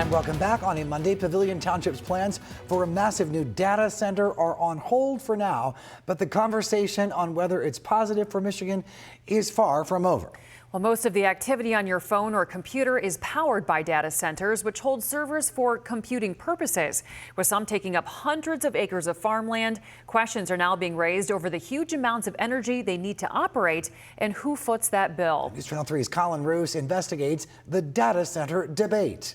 And welcome back on a Monday. Pavilion Township's plans for a massive new data center are on hold for now, but the conversation on whether it's positive for Michigan is far from over. Well, most of the activity on your phone or computer is powered by data centers, which hold servers for computing purposes. With some taking up hundreds of acres of farmland, questions are now being raised over the huge amounts of energy they need to operate and who foots that bill. News Channel 3's Colin Roos investigates the data center debate.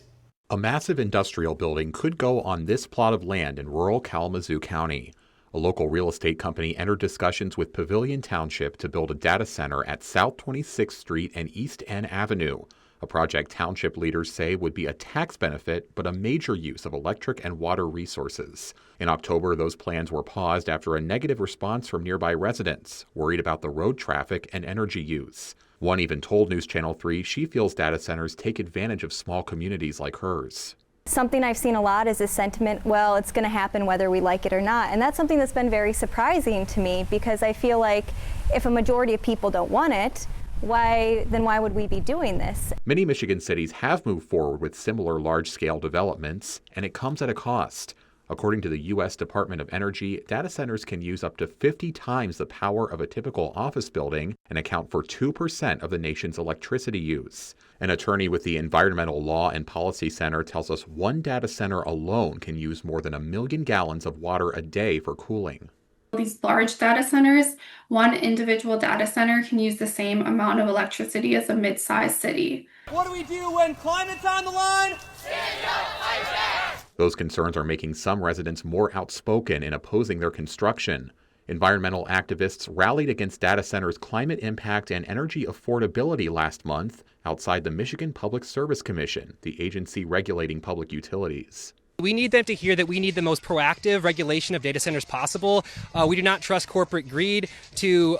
A massive industrial building could go on this plot of land in rural Kalamazoo County. A local real estate company entered discussions with Pavilion Township to build a data center at South 26th Street and East N Avenue, a project township leaders say would be a tax benefit but a major use of electric and water resources. In October, those plans were paused after a negative response from nearby residents, worried about the road traffic and energy use. One even told News Channel 3 she feels data centers take advantage of small communities like hers. Something I've seen a lot is this sentiment, well, it's going to happen whether we like it or not. And that's something that's been very surprising to me because I feel like if a majority of people don't want it, why would we be doing this? Many Michigan cities have moved forward with similar large-scale developments, and it comes at a cost. According to the U.S. Department of Energy, data centers can use up to 50 times the power of a typical office building and account for 2% of the nation's electricity use. An attorney with the Environmental Law and Policy Center tells us one data center alone can use more than 1 million gallons of water a day for cooling. These large data centers, one individual data center can use the same amount of electricity as a mid-sized city. What do we do when climate's on the line? Stand up, fight back! Those concerns are making some residents more outspoken in opposing their construction. Environmental activists rallied against data centers' climate impact and energy affordability last month outside the Michigan Public Service Commission, the agency regulating public utilities. We need them to hear that we need the most proactive regulation of data centers possible. We do not trust corporate greed to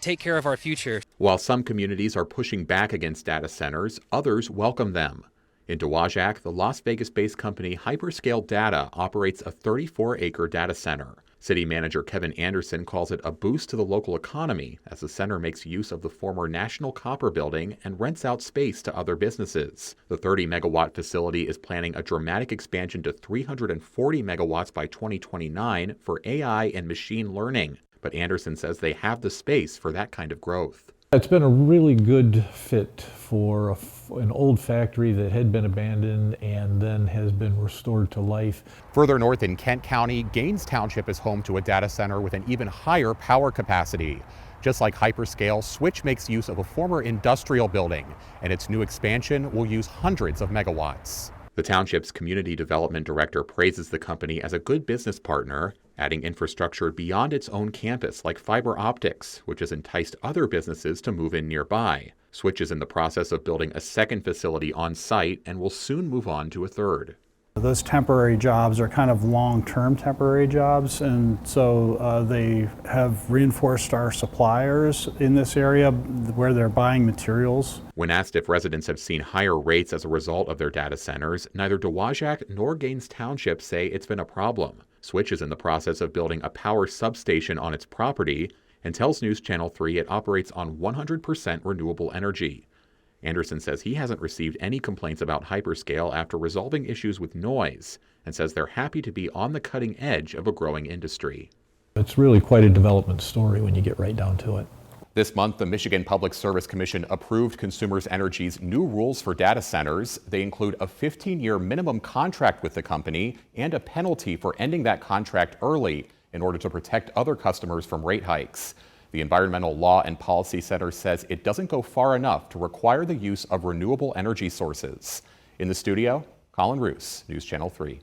take care of our future. While some communities are pushing back against data centers, others welcome them. In Dowagiac, the Las Vegas-based company Hyperscale Data operates a 34-acre data center. City manager Kevin Anderson calls it a boost to the local economy as the center makes use of the former National Copper Building and rents out space to other businesses. The 30-megawatt facility is planning a dramatic expansion to 340 megawatts by 2029 for AI and machine learning. But Anderson says they have the space for that kind of growth. It's been a really good fit for an old factory that had been abandoned and then has been restored to life. Further north in Kent County, Gaines Township is home to a data center with an even higher power capacity. Just like Hyperscale, Switch makes use of a former industrial building, and its new expansion will use hundreds of megawatts. The township's community development director praises the company as a good business partner, adding infrastructure beyond its own campus like fiber optics, which has enticed other businesses to move in nearby. Switch is in the process of building a second facility on site and will soon move on to a third. Those temporary jobs are kind of long-term temporary jobs, and so they have reinforced our suppliers in this area where they're buying materials. When asked if residents have seen higher rates as a result of their data centers, neither Dowagiac nor Gaines Township say it's been a problem. Switch is in the process of building a power substation on its property and tells News Channel 3 it operates on 100% renewable energy. Anderson says he hasn't received any complaints about Hyperscale after resolving issues with noise and says they're happy to be on the cutting edge of a growing industry. It's really quite a development story when you get right down to it. This month, the Michigan Public Service Commission approved Consumers Energy's new rules for data centers. They include a 15-year minimum contract with the company and a penalty for ending that contract early in order to protect other customers from rate hikes. The Environmental Law and Policy Center says it doesn't go far enough to require the use of renewable energy sources. In the studio, Colin Roos, News Channel 3.